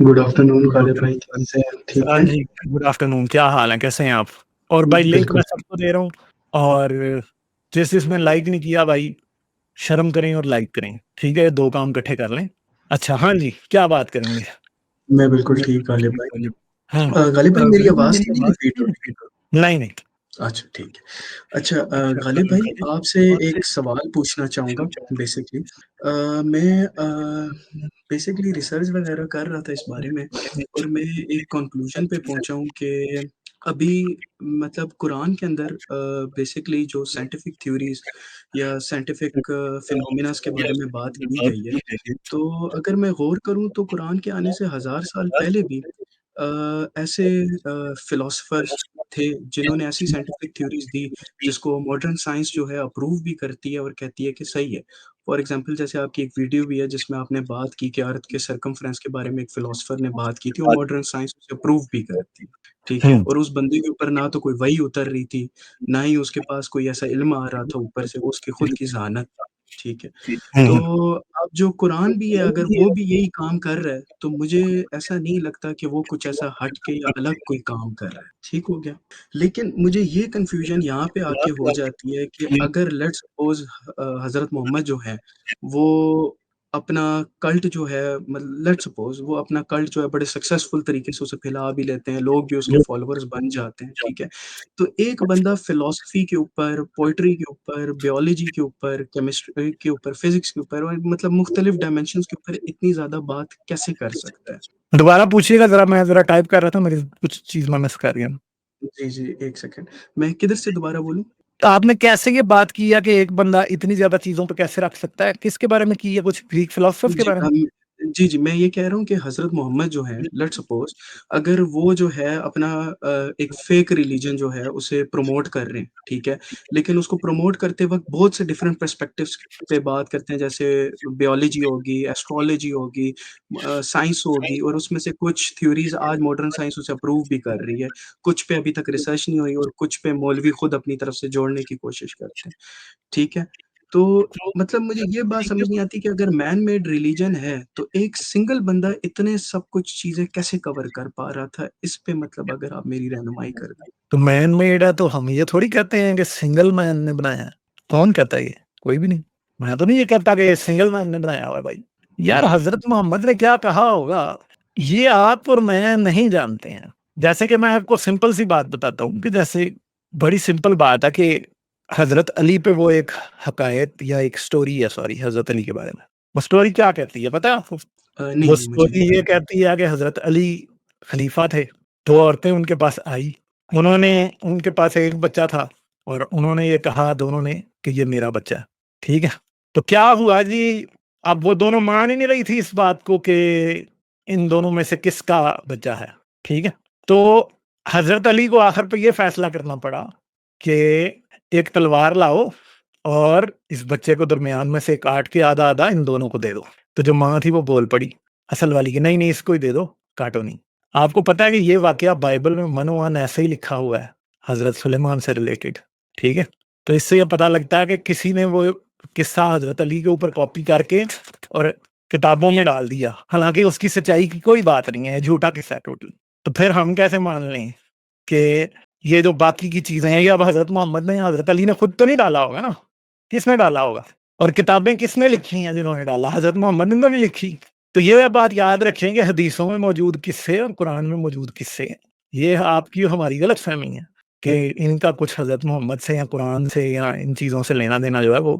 Good afternoon good Khalid भाई, afternoon. कैसे हैं? ठीक हाँ हैं? जी, गुड आफ्टरनून, क्या हाल है? कैसे हैं आप? और भाई लिंक मैं बिल्कुल। सबको दे रहा हूँ और जिसने लाइक नहीं किया भाई शर्म करें और लाइक करें, ठीक है? 2 काम इकट्ठे कर लें। अच्छा, हाँ जी, क्या बात करेंगे? मैं बिल्कुल ठीक गालिब भाई। हाँ, गालिब भाई मेरी बिल्कुल आवाज़ मेरी तो नहीं आवाज़ रिपीट हो रही? नहीं, नहीं। अच्छा ठीक है। अच्छा गालिब भाई आपसे एक सवाल पूछना चाहूँगा बेसिकली। मैं बेसिकली रिसर्च वग़ैरह कर रहा था इस बारे में और मैं एक कन्क्लूज़न पे पहुँचा हूँ कि अभी मतलब कुरान के अंदर बेसिकली जो साइंटिफिक थ्योरीज़ या साइंटिफिक फिनोमेनास के बारे में बात की गई है, तो अगर मैं गौर करूँ तो कुरान के आने से हज़ार साल पहले भी ऐसे फिलोसोफर्स थे जिन्होंने ऐसी साइंटिफिक थ्योरीज़ दी, जिसको मॉडर्न साइंस जो है अप्रूव भी करती है और कहती है कि सही है। फॉर एग्ज़ाम्पल जैसे आपकी एक वीडियो भी है जिसमें आपने बात की कि अर्थ के सर्कमफ्रेंस के बारे में एक फिलोसोफर ने बात की थी और मॉडर्न साइंस उसे अप्रूव भी करती है, ठीक है? हुँ, और उस बंदे के ऊपर ना तो कोई वही उतर रही थी, ना ही उसके पास कोई ऐसा इल्म आ रहा था ऊपर से, वो उसकी खुद की ज़हानत, ठीक है? तो हुँ, अब जो कुरान भी है अगर वो भी यही काम कर रहा है, तो मुझे ऐसा नहीं लगता कि वो कुछ ऐसा हट के या अलग कोई काम कर रहा है, ठीक हो गया? लेकिन मुझे ये कन्फ्यूज़न यहाँ पे आके हो जाती है कि अगर लेट्स सपोज़ हज़रत मोहम्मद जो हैं, वो अपना कल्ट जो है लेट्स सपोज़ वो अपना कल्ट जो है बड़े सक्सेसफुल तरीके से उसे फैला भी लेते हैं, लोग भी उसके फॉलोवर्स बन जाते हैं, ठीक है? तो एक बंदा फ़िलॉसफ़ी के ऊपर, पोएट्री के ऊपर, बायोलॉजी के ऊपर, केमिस्ट्री के ऊपर, फ़िज़िक्स के ऊपर और मतलब मुख्तलिफ़ डायमेंशन्स के ऊपर इतनी ज़्यादा बात कैसे कर सकता है? दोबारा पूछिएगा ज़रा, मैं ज़रा टाइप कर रहा था, मेरी कुछ चीज़ मैं मिस कर गया। जी, जी, 1 सेकंड। मैं किधर से दोबारा बोलूँ? तो आपने कैसे ये बात की है कि एक बंदा इतनी ज़्यादा चीज़ों पे कैसे रख सकता है? किसके बारे में की है? कुछ ग्रीक फिलोसोफर्स के जी, बारे में? जी, जी, मैं ये कह रहा हूँ कि हज़रत मोहम्मद जो हैं, लेट्स सपोज़ अगर वो जो है अपना एक फ़ेक रिलिजन जो है उसे प्रमोट कर रहे हैं, ठीक है? लेकिन उसको प्रमोट करते वक़्त बहुत से डिफरेंट पर्सपेक्टिव्स पे बात करते हैं, जैसे बायोलॉजी होगी, एस्ट्रोलॉजी होगी, साइंस होगी और उसमें से कुछ थ्योरीज़ आज मॉडर्न साइंस उसे अप्रूव भी कर रही है। कुछ पे अभी तक रिसर्च नहीं हुई और कुछ पे मौलवी खुद अपनी तरफ से जोड़ने की कोशिश करते हैं, ठीक है? तो मतलब मुझे ये बात समझ नहीं आती कि अगर मैन मेड रिलीजन है, तो एक सिंगल बंदा इतने सब कुछ चीज़ें कैसे कवर कर पा रहा था? इस पे मतलब अगर आप मेरी रहनुमाई कर दें। तो मैन मेड है तो हम ये थोड़ी कहते हैं कि सिंगल मैन ने बनाया है। कौन कहता है ये? कोई भी नहीं। मैं तो नहीं ये कहता कि सिंगल मैन ने बनाया हुआ है भाई। यार हज़रत मोहम्मद ने क्या कहा होगा, ये आप और मैं नहीं जानते हैं। जैसे कि मैं आपको सिंपल सी बात बताता हूँ कि जैसे बड़ी सिंपल बात है कि हज़रत अली पे वो एक हकायत या एक स्टोरी है, सॉरी, हज़रत अली के बारे में। वो स्टोरी क्या कहती है पता है आपको? नहीं, वो नहीं मुझे नहीं स्टोरी ये पता। कहती है कि हज़रत अली खलीफा थे। 2 औरतें उनके पास आई। उन्होंने उनके पास एक बच्चा था और उन्होंने ये कहा दोनों ने कि ये मेरा बच्चा है, ठीक है? तो क्या हुआ जी, अब वो दोनों मान ही नहीं रही थी इस बात को कि इन दोनों में से किसका बच्चा है, ठीक है? तो हज़रत अली को आखिर पे ये फैसला करना पड़ा कि एक तलवार लाओ और इस बच्चे को दरमियान में से काट के आधा-आधा इन दोनों को दे दो। तो जो माँ थी वो बोल पड़ी, असल वाली कि नहीं-नहीं इसको ही दे दो, काटो नहीं। आपको पता है कि ये वाक़या बाइबल में मन-ओ-मन ऐसे ही लिखा हुआ है, हज़रत सुलेमान से रिलेटेड, ठीक है? तो इससे ये पता लगता है कि किसी ने वो किस्सा हज़रत अली के ऊपर कॉपी करके और किताबों में डाल दिया। हालाँकि उसकी सच्चाई की कोई बात नहीं है, झूठा किस्सा है टोटल। तो फिर हम कैसे मान लें कि ये जो बाकी की चीज़ें हैं, ये अब हज़रत मोहम्मद ने या हज़रत अली ने खुद तो नहीं डाला होगा ना? किसने डाला होगा? और किताबें किसने लिखी हैं जिन्होंने डाला? हज़रत मोहम्मद ने तो नहीं लिखी। तो ये बात याद रखें कि हदीसों में मौजूद किस्से और कुरान में मौजूद किस्से हैं। ये आपकी और हमारी गलतफ़हमी है कि इनका कुछ हज़रत मोहम्मद से या कुरान से या इन चीज़ों से लेना-देना जो है वो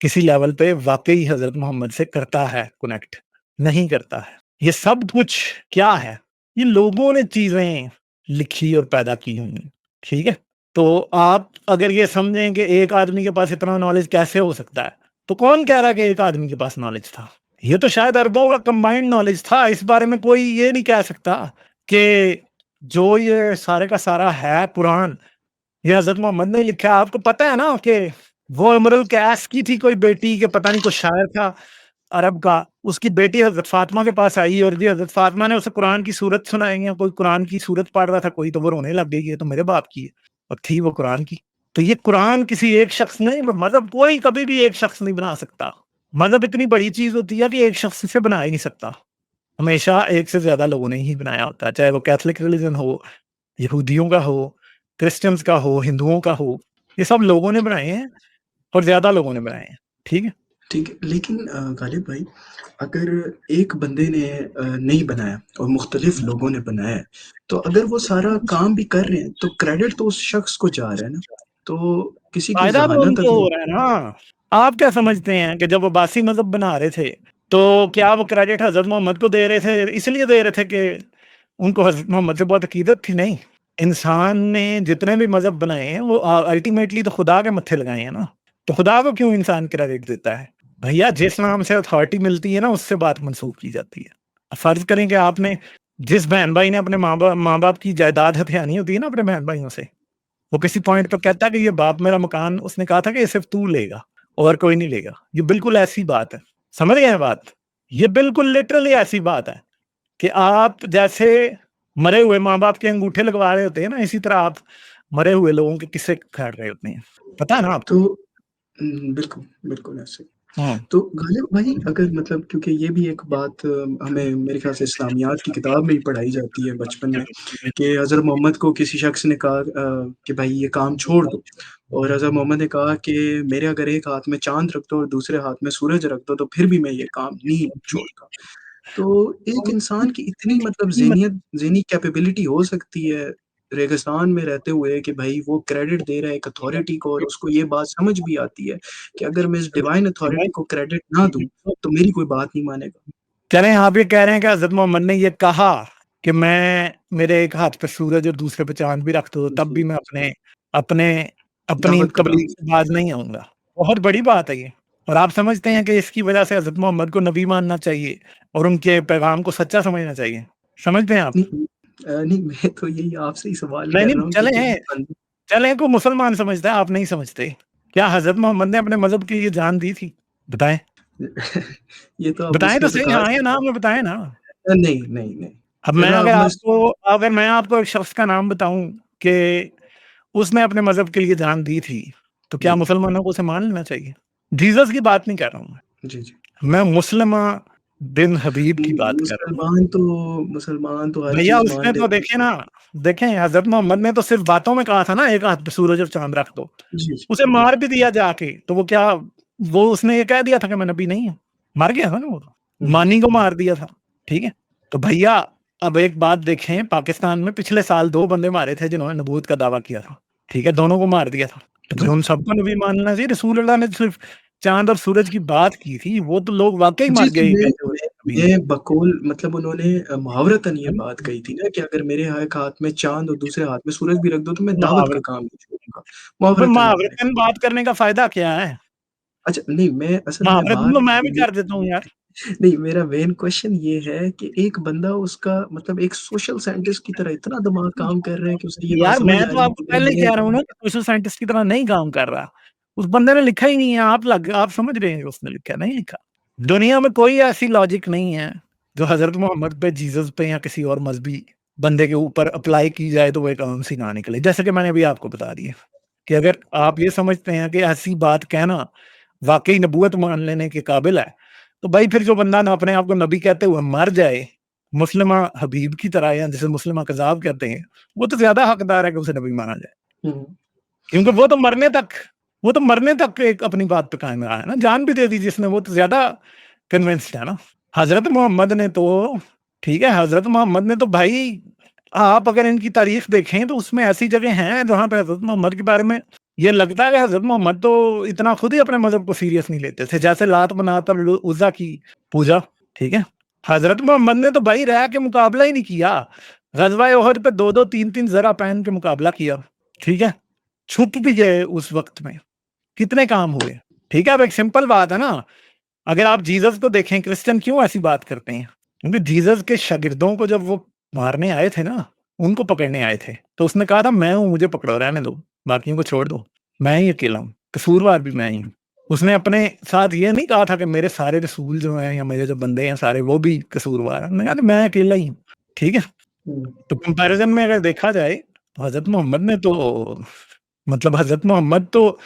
किसी लेवल पे वाक़ई हज़रत मोहम्मद से करता है कनेक्ट, नहीं करता है। ये सब कुछ क्या है? ये लोगों ने चीज़ें लिखी और पैदा की हुई हैं, ठीक है? तो आप अगर ये समझें कि एक आदमी के पास इतना नॉलेज कैसे हो सकता है, तो कौन कह रहा है कि एक आदमी के पास नॉलेज था? ये तो शायद अरबों का कंबाइंड नॉलेज था। इस बारे में कोई ये नहीं कह सकता कि जो ये सारे का सारा है कुरान, ये हज़रत मोहम्मद ने लिखा है। आपको पता है ना कि वो इम्रुल कैस की थी कोई बेटी कि पता नहीं कोई शायर था अरब का, उसकी बेटी हज़रत फ़ातिमा के पास आई और जी हज़रत फ़ातिमा ने उसे कुरान की सूरत सुनाई है, कोई कुरान की सूरत पढ़ रहा था कोई, तो वो रोने लग गई, ये तो मेरे बाप की है और थी वो कुरान की। तो ये कुरान किसी एक शख्स ने मतलब कोई कभी भी एक शख्स नहीं बना सकता। मज़हब इतनी बड़ी चीज़ होती है कि एक शख्स इसे बना ही नहीं सकता। हमेशा एक से ज़्यादा लोगों ने ही बनाया होता है, चाहे वो कैथोलिक रिलीजन हो, यहूदियों का हो, क्रिश्चियंस का हो, हिंदुओं का हो, ये सब लोगों ने बनाए हैं और ज़्यादा लोगों ने बनाए हैं, ठीक है? ठीक है, लेकिन गालिब भाई, अगर एक बंदे ने नहीं बनाया और मुख्तलिफ लोगों ने बनाया है, तो अगर वो सारा काम भी कर रहे हैं, तो क्रेडिट तो उस शख्स को जा रहा है ना। तो किसी की फ़ायदा तो ज़हानत उनको अगर हो रहा है ना। आप क्या समझते हैं कि जब वो बासी मज़हब बना रहे थे, तो क्या वो क्रेडिट हज़रत मोहम्मद को दे रहे थे, इसलिए दे रहे थे कि उनको हज़रत मोहम्मद से बहुत अकीदत थी? नहीं। इंसान ने जितने भी मज़हब बनाए हैं, वो अल्टीमेटली तो खुदा के मत्थे लगाए हैं ना। तो खुदा को क्यों इंसान क्रेडिट देता है? भैया जिस नाम से अथॉरिटी मिलती है ना, उससे बात मंसूब की जाती है। फ़र्ज़ करें कि आपने जिस बहन-भाई ने अपने माँ-बाप की जायदाद हथियानी होती है ना अपने बहन-भाइयों से, वो किसी पॉइंट पे कहता है कि ये बाप मेरा मकान, उसने कहा था कि ये सिर्फ़ तू लेगा और कोई नहीं लेगा। ये बिल्कुल ऐसी बात है। समझ गए हैं बात? ये बिल्कुल लिटरली ऐसी बात है कि आप जैसे मरे हुए माँ-बाप के अंगूठे लगवा रहे होते हैं ना, इसी तरह आप मरे हुए लोगों के किस्से काट रहे होते हैं। पता है ना तो आपको? बिल्कुल, बिल्कुल ऐसे। हुँ। तो गालिब भाई, अगर मतलब क्योंकि ये भी एक बात हमें मेरे ख़्याल से इस्लामियात की किताब में ही पढ़ाई जाती है बचपन में, कि हज़रत मोहम्मद को किसी शख़्स ने कहा कि भाई ये काम छोड़ दो, और हज़रत मोहम्मद ने कहा कि मेरे अगर एक हाथ में चाँद रख दो और दूसरे हाथ में सूरज रख दो, तो फिर भी मैं ये काम नहीं छोड़ता। तो एक इंसान की इतनी मतलब ज़हनी कैपेबिलिटी हो सकती है, रेगिस्तान में रहते हुए, कि भाई वो क्रेडिट दे रहा है एक अथॉरिटी को, और उसको ये बात समझ भी आती है कि अगर मैं इस डिवाइन अथॉरिटी को क्रेडिट ना दूँ, तो मेरी कोई बात नहीं मानेगा। चलें आप ये कह रहे हैं कि हज़रत मोहम्मद ने ये कहा कि मैं मेरे एक हाथ पे सूरज और दूसरे पे चाँद भी रख दो, तब जी, भी मैं अपने अपने अपनी दावत का काम तबलीग से बाज़ नहीं आऊँगा। बहुत बड़ी बात है ये। और आप समझते हैं कि इसकी वज़ह से हज़रत मोहम्मद को नबी मानना चाहिए और उनके पैगाम को सच्चा समझना चाहिए। समझते हैं आप? नहीं, नहीं, मैं तो यही आपसे ही सवाल नहीं, कर नहीं, रहा हूँ कि एक चलें बंदे चलें को मुसलमान समझता है, आप नहीं समझते। क्या हज़रत मोहम्मद ने अपने मज़हब के लिए जान दी थी? बताएँ? ये तो अब बताएँ तो उसने तो सही कहा हाँ या कि ना में बताएँ ना। नहीं, नहीं, नहीं। अब मैं ज़रा अगर मैं आपको अगर मैं आपको एक शख़्स का नाम बताऊँ कि उसने अपने मज़हब के लिए जान दी थी, तो क्या जी, मुसलमानों को उसे मान लेना चाहिए? जीसस की बात नहीं कर रहा हूँ मैं। जी, जी। मैं मुस्लिमा बिन हबीब की बात कर रहा हूँ। मुसलमान तो हर भैया चीज़ मान उसने तो लेते देखिए ना, देखें हज़रत मोहम्मद ने तो सिर्फ़ बातों में कहा था ना, एक हाथ पे सूरज और चाँद रख दो। हैं। जी, जी, उसे जी। मार भी दिया जाके, तो वो क्या वो उसने ये कह दिया था कि मैं नबी नहीं हूँ? मर गया था ना वो तो। हुँ, मानी को मार दिया था, ठीक है? तो भैया अब एक बात देखें, पाकिस्तान में पिछले साल 2 बंदे मारे थे जिन्होंने नबूवत का दावा किया था, ठीक है? दोनों को मार दिया था। तो फिर जी। उन सबको नबी मानना चाहिए। रसूलुल्लाह ने सिर्फ़ चाँद और सूरज की बात की थी, वो तो लोग वाक़ई जी, मर जी, गए मैं कहते हुए मैं नबी हैं। मैं बकौल मतलब उन्होंने मुहावरतन ये बात कही थी ना, कि अगर मेरे एक हाथ में चाँद और दूसरे हाथ में सूरज भी रख दो, तो मैं दावत का मुहावरत काम नहीं छोड़ूँगा। तो फिर मुहावरतन उन्होंने मुहावरतन बात करने का फ़ायदा क्या है? अच्छा, नहीं, मैं असल में मुहावरतन बात तो मैं भी ये कर देता हूँ यार। नहीं, मेरा मेन क्वेश्चन ये है कि एक बंदा उसका मतलब एक सोशल साइंटिस्ट की तरह इतना दिमाग काम कर रहा है कि उसे ये बात यार, समझ मैं आ तो रही है आपको कि भाई पहले ही मैं कह रहा हूँ ना कि सोशल साइंटिस्ट की तरह नहीं काम कर रहा। उस बंदे ने लिखा ही नहीं है, आप समझ रहे हैं कि उसने लिखा है, नहीं लिखा। दुनिया में कोई ऐसी लॉजिक नहीं है, जो हज़रत मोहम्मद पे, जीसस पे या किसी और मज़हबी बंदे के ऊपर अप्लाई की जाए तो वो एक आम सी ना निकले। जैसे कि मैंने अभी आपको बता दिया कि अगर आप ये समझते हैं कि ऐसी बात कहना वाक़ई नबूवत मान लेने के काबिल है, तो भाई फिर जो बंदा ना अपने आप को नबी कहते हुए मर जाए, मुस्लिमा हबीब की तरह या जिसे मुस्लिमा कज़्ज़ाब कहते हैं, वो तो ज़्यादा हकदार है कि उसे नबी माना जाए। हुँ, क्योंकि वो तो मरने तक एक अपनी बात पे कायम रहा है ना, जान भी दे दी जिसने वो तो ज़्यादा कन्विंस्ड है ना। हज़रत मोहम्मद ने तो ठीक है, हज़रत मोहम्मद ने तो भाई आप अगर इनकी तारीख़ देखें तो उसमें ऐसी जगह हैं जहाँ पे हज़रत मोहम्मद के बारे में ये लगता है कि हज़रत मोहम्मद तो इतना खुद ही अपने मज़हब को सीरियस नहीं लेते थे। जैसे लात, मनात और उज़्ज़ा की पूजा, ठीक है? हज़रत मोहम्मद ने तो भाई रह के मुकाबला ही नहीं किया। ग़ज़वा उहद पे 2-2 3-3 ज़रा पहन के मुकाबला किया, ठीक है? छुप भी गए उस वक़्त में, कितने काम हुए, ठीक है? अब एक सिंपल बात है ना, अगर आप जीसस को देखें, क्रिश्चियन क्यों ऐसी बात करते हैं? क्योंकि जीसस के शागिर्दों को जब वो मारने आए थे ना, उनको पकड़ने आए थे, तो उसने कहा था मैं हूँ, मुझे पकड़ो, रहने दो, बाकियों को छोड़ दो, मैं ही अकेला हूँ, कसूरवार भी मैं ही हूँ। उसने अपने साथ ये नहीं कहा था कि मेरे सारे रसूल जो हैं या मेरे जो बंदे हैं सारे वो भी कसूरवार हैं, उसने कहा था मैं अकेला ही हूँ, ठीक है? हुँ। तो कंपैरिज़न में अगर देखा जाए, तो हज़रत मोहम्मद ने तो मतलब हज़रत मोहम्मद तो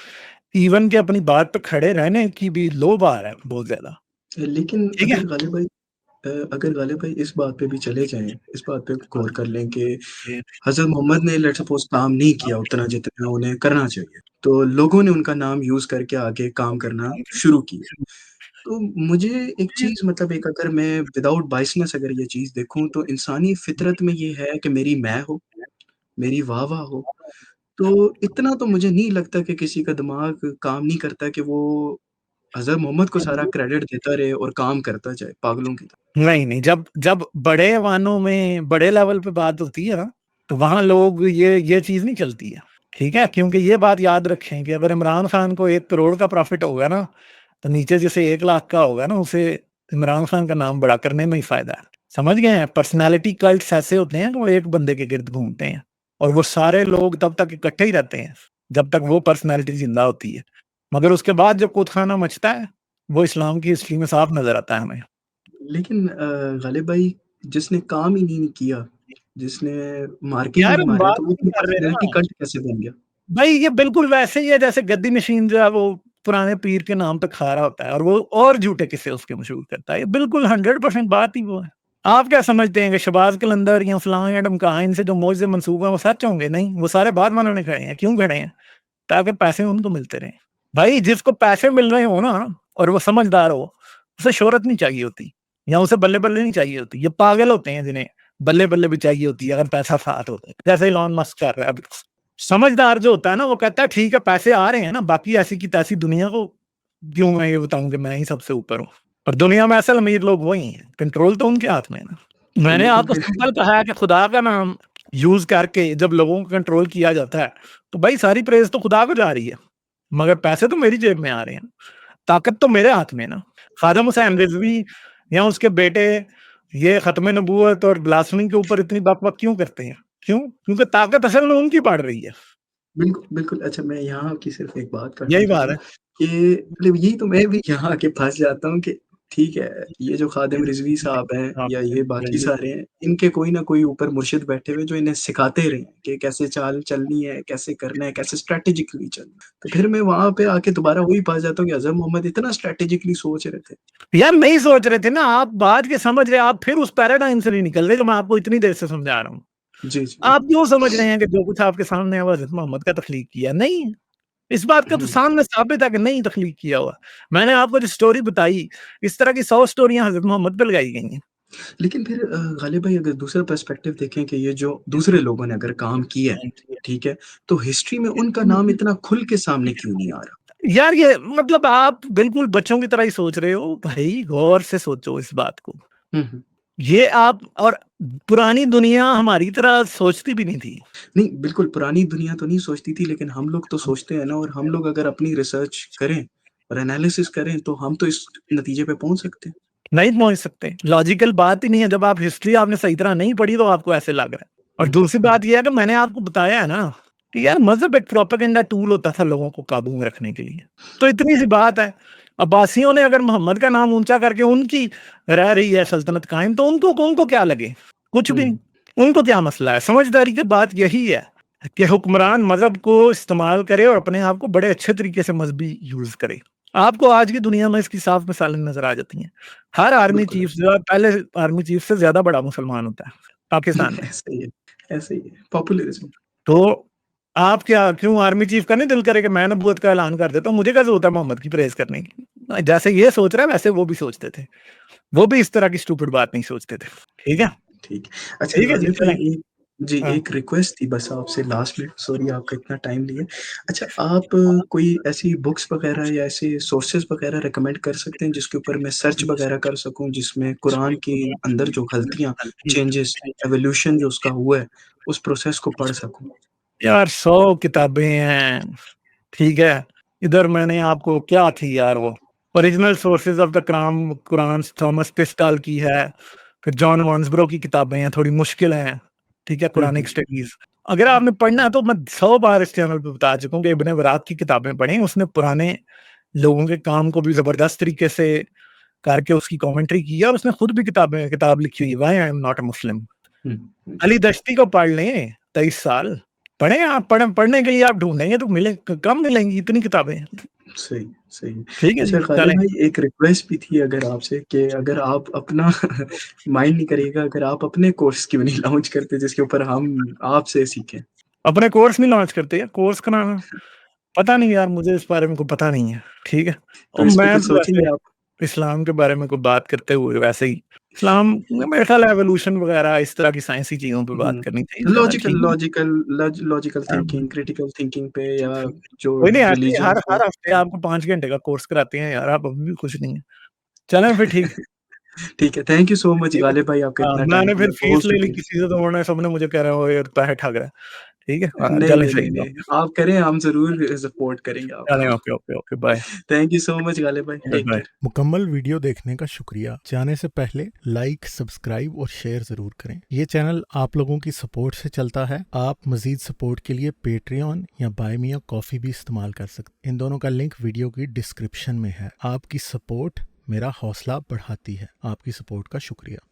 इवन कि अपनी बात पे खड़े रहने की भी लोग आ रहा है बहुत ज़्यादा, लेकिन ठीक है? अगर गालिब भाई अगर गालिब भाई इस बात पे भी चले जाएँ, इस बात पे गौर कर लें कि हज़रत मोहम्मद ने लेट्स सपोज़ काम नहीं किया उतना जितना उन्हें करना चाहिए। तो लोगों ने उनका नाम यूज़ करके आगे काम करना शुरू किया। तो मुझे एक चीज़ मतलब एक अगर मैं विदाउट बायसनेस अगर ये चीज़ देखूँ तो इंसानी फ़ितरत में ये है कि मेरी मैं हो, मेरी वाह-वाह हो। तो इतना तो मुझे नहीं लगता कि किसी का दिमाग काम नहीं करता कि वो हज़रत मोहम्मद को सारा क्रेडिट देता रहे और काम करता जाए पागलों की तरह। नहीं, नहीं, जब जब बड़े वानों में बड़े लेवल पे बात होती है ना, तो वहाँ लोग ये चीज़ नहीं चलती है, ठीक है? क्योंकि ये बात याद रखें कि अगर इमरान खान को 1 करोड़ का प्रॉफ़िट होगा ना, तो नीचे जिसे 1 लाख का होगा ना, उसे इमरान खान का नाम बड़ा करने में ही फ़ायदा है। समझ गए हैं? पर्सनैलिटी कल्ट्स ऐसे होते हैं कि वो एक बंदे के गिर्द घूमते हैं और वो सारे लोग तब तक इकट्ठे ही रहते हैं, जब तक वो पर्सनैलिटी ज़िंदा होती है। मगर उसके बाद जब कूद-खाना मचता है, वो इस्लाम की हिस्ट्री में साफ नज़र आता है हमें। लेकिन गालिब भाई जिसने काम ही नहीं किया, जिसने मार के ही यार नहीं हम मारा बात तो वो नहीं अपनी कर रहे पर्सनैलिटी ना। कल्ट कैसे बन गया? भाई ये बिल्कुल वैसे ही है जैसे गद्दी मशीन जो है वो पुराने पीर के नाम पे खा रहा होता है और वो और झूठे किस्से उसके मशहूर करता है। ये बिल्कुल 100% बात ही वो है। आप क्या समझते हैं कि शहबाज कलंदर या फलां या ढमकां इनसे जो मौजे मंसूब हैं वो सच होंगे? नहीं, वो सारे बाद बनाने खड़े हैं। क्यों खड़े हैं? ताकि पैसे उनको मिलते रहें। भाई जिसको पैसे मिल रहे हो ना और वो समझदार हो, उसे शोहरत नहीं चाहिए होती या उसे बल्ले-बल्ले नहीं चाहिए होती। ये पागल होते हैं जिन्हें बल्ले-बल्ले भी चाहिए होती है अगर पैसा साथ हो तो। जैसे इलॉन मस्क कर रहा है अभी। समझदार जो होता है ना वो कहता है ठीक है पैसे आ रहे हैं ना बाकी ऐसी की तैसी दुनिया को क्यों मैं ये बताऊँ कि मैं ही सबसे ऊपर हूँ। और दुनिया में असल अमीर लोग वही हैं, कंट्रोल तो उनके हाथ में है ना। मैंने लेकिन आपको फिर सिंपल कहा है कि खुदा का नाम यूज़ करके जब लोगों को कंट्रोल किया जाता है, तो भाई सारी प्रेज़ तो खुदा को जा रही है, मगर पैसे तो मेरी जेब में आ रहे हैं। ताकत तो मेरे हाथ में है ना। ख़ादम हुसैन रिज़वी या उसके बेटे ये ख़त्म नबूवत और ब्लास्फेमी के ऊपर इतनी बक-बक क्यों करते हैं? क्यों? क्योंकि ताकत असल में उनकी बढ़ रही है। बिल्कुल, बिल्कुल। अच्छा मैं यहाँ आपकी सिर्फ़ एक बात काटना यही बात चाहूँगा है। कि मतलब यही तो मैं भी यहाँ आके फँस जाता हूँ कि ठीक है, ये जो ख़ादिम रिज़वी साहब हैं हाँ, या ये बाकी सारे हैं, इनके कोई ना कोई ऊपर मुर्शिद बैठे हुए हैं जो इन्हें सिखाते रहे हैं कि कैसे चाल चलनी है, कैसे करना है, कैसे स्ट्रैटेजिकली चलना है। तो फिर मैं वहाँ पे आके दोबारा वही फँस जाता हूँ कि हज़रत मोहम्मद इतना स्ट्रैटेजिकली सोच रहे थे। यार नहीं सोच रहे थे ना आप बात के समझ रहे आप फिर उस पैराडाइम से नहीं निकल रहे जो मैं आपको इतनी देर से समझा रहा हूँ। जी, जी। आप क्यों समझ रहे हैं कि जो कुछ आपके सामने है वो हज़रत मोहम्मद का तख्लीक किया? नहीं, इस बात का तो हुँ। सामने साबित है कि नहीं तख्लीक किया हुआ। मैंने आपको जो स्टोरी बताई, इस तरह की 100 स्टोरियाँ हज़रत मोहम्मद पे लगाई गई हैं। लेकिन फिर गालिब भाई अगर दूसरा पर्सपेक्टिव देखें कि ये जो दूसरे लोगों ने अगर काम किया है, ठीक है? तो हिस्ट्री में उनका नाम इतना खुल के सामने क्यों नहीं आ रहा? यार ये मतलब आप बिल्कुल बच्चों की तरह ही सोच रहे हो, भाई गौर से सोचो इस बात को। हुँ, हुँ। ये आप और पुरानी दुनिया हमारी तरह सोचती भी नहीं थी। नहीं, बिल्कुल पुरानी दुनिया तो नहीं सोचती थी लेकिन हम लोग तो सोचते हैं ना और हम लोग अगर अपनी रिसर्च करें और एनालिसिस करें तो हम तो इस नतीजे पे पहुँच सकते हैं। नहीं पहुँच सकते, लॉजिकल बात ही नहीं है, जब आप हिस्ट्री आपने सही तरह नहीं पढ़ी तो आपको ऐसे लग रहा है। और हुँ, दूसरी बात ये है कि मैंने आपको बताया है ना, कि यार मज़हब एक प्रोपेगेंडा टूल होता था लोगों को काबू में रखने के लिए। तो इतनी सी बात है, अब्बासियों ने अगर मोहम्मद का नाम ऊँचा करके उनकी रह रही है सल्तनत कायम तो उनको क्या लगे? कुछ भी नहीं, हुँ, उनको क्या मसला है? समझदारी की बात यही है कि हुक्मरान मज़हब को इस्तेमाल करे और अपने आप को बड़े अच्छे तरीके से मज़हबी यूज़ करे। आपको आज की दुनिया में इसकी साफ मिसालें नज़र आ जाती हैं। हर आर्मी बिल्कुल चीफ जो है पहले आर्मी चीफ से ज़्यादा बड़ा मुसलमान होता है, पाकिस्तान में। ऐसा ही है, ऐसा ही है, पॉपुलरिज़्म। तो आप क्या क्यों आर्मी चीफ का नहीं दिल करे कि मैं नबूवत का ऐलान कर देता हूँ, मुझे कैसे होता है मोहम्मद की प्रेज़ करने की? जैसे ये सोच रहा है वैसे वो भी सोचते थे। वो भी इस तरह की स्टूपिड बात नहीं सोचते थे। ठीक है? ठीक। अच्छा ठीक है जी, गालिब भाई चलें। एक जी, हाँ। एक रिक्वेस्ट थी बस आपसे लास्ट में, सॉरी आपका इतना टाइम लिए। अच्छा आप कोई ऐसी बुक्स वग़ैरह या ऐसे सोर्सेज़ वग़ैरह रिकमेंड कर सकते हैं जिसके ऊपर मैं सर्च वग़ैरह कर सकूँ, जिसमें कुरान के अंदर जो गलतियाँ, चेंजेज़, एवोल्यूशन जो उसका हुआ है, उस प्रोसेस को पढ़ सकूँ? यार 100 किताबें हैं, ठीक है? इधर मैंने आपको क्या थी यार वो original sources of the Quran Thomas pistol की है, फिर जॉन वॉन्सब्रो की किताबें हैं, थोड़ी मुश्किल हैं, ठीक है? हुँ, कुरानिक हुँ। स्टडीज़। अगर आपने पढ़ना है तो मैं 100 बार इस चैनल पे बता चुका हूँ कि इब्न बराक की किताबें पढ़ें, उसने पुराने लोगों के काम को भी ज़बरदस्त तरीके से करके उसकी कमेंट्री की है और उसने खुद भी किताब लिखी हुई है, why I am not a Muslim. Hmm, hmm. Ali Dashti को पढ़ लें, 23 साल। पढ़ें आप पढ़ने के लिए आप ढूँढेंगे तो मिले क कम मिलेंगी इतनी किताबें हैं। सही, सही। ठीक है जी, अच्छा गालिब चलें। भाई एक रिक्वेस्ट भी थी अगर आपसे कि अगर आप अपना माइंड नहीं करिएगा अगर आप अपने कोर्स क्यों नहीं लॉन्च करते जिसके ऊपर हम आपसे सीखें? अपने कोर्स नहीं लॉन्च करते यार, कोर्स का नाम पता नहीं यार, मुझे इस बारे में कोई पता नहीं है, ठीक है? तो और इस पे मैं कुछ तो वैसे सोचेंगे आप? इस्लाम के बारे में कोई बात करते हुए वैसे ही इस्लाम मेरे ख्याल एवोल्यूशन वगैरह इस तरह की साइंसी चीज़ों पे बात हुँ। करनी चाहिए ज़्यादा लॉजिकल ठीक है। लॉजिकल लॉजिकल हाँ, थिंकिंग, क्रिटिकल थिंकिंग पे या जो कोई नहीं ऐसे ही रिलिजन हर को हर हफ्ते आपको 5 घंटे का कोर्स कराते हैं यार, आप अभी भी खुश नहीं है। चलें फिर ठीक है, ठीक है, थैंक यू सो मच ठीक है। गालिब भाई आपका हाँ, इतना टाइम मैंने फिर दिया, फीस बहुत ले ली शुक्रिया। किसी से तो उन्होंने सबने मुझे कह रहे हो ये पैसे ठग रहा है, ठीक है? हाँ, नहीं, चलें नहीं, नहीं, सही नहीं, बात। आप करें हम ज़रूर सपोर्ट करेंगे चलें आपको। Okay, okay, okay, bye, thank you so much Ghalib भाई, बाय, टेक बाय। केयर। मुकम्मल वीडियो देखने का शुक्रिया। जाने से पहले लाइक, सब्सक्राइब और शेयर ज़रूर करें। ये चैनल आप लोगों की सपोर्ट से चलता है। आप मज़ीद सपोर्ट के लिए पेट्रियन या बाय मी अ कॉफ़ी भी इस्तेमाल कर सकते हैं। इन दोनों का लिंक वीडियो की डिस्क्रिप्शन में है। आपकी सपोर्ट मेरा हौसला बढ़ाती है। आपकी सपोर्ट का शुक्रिया।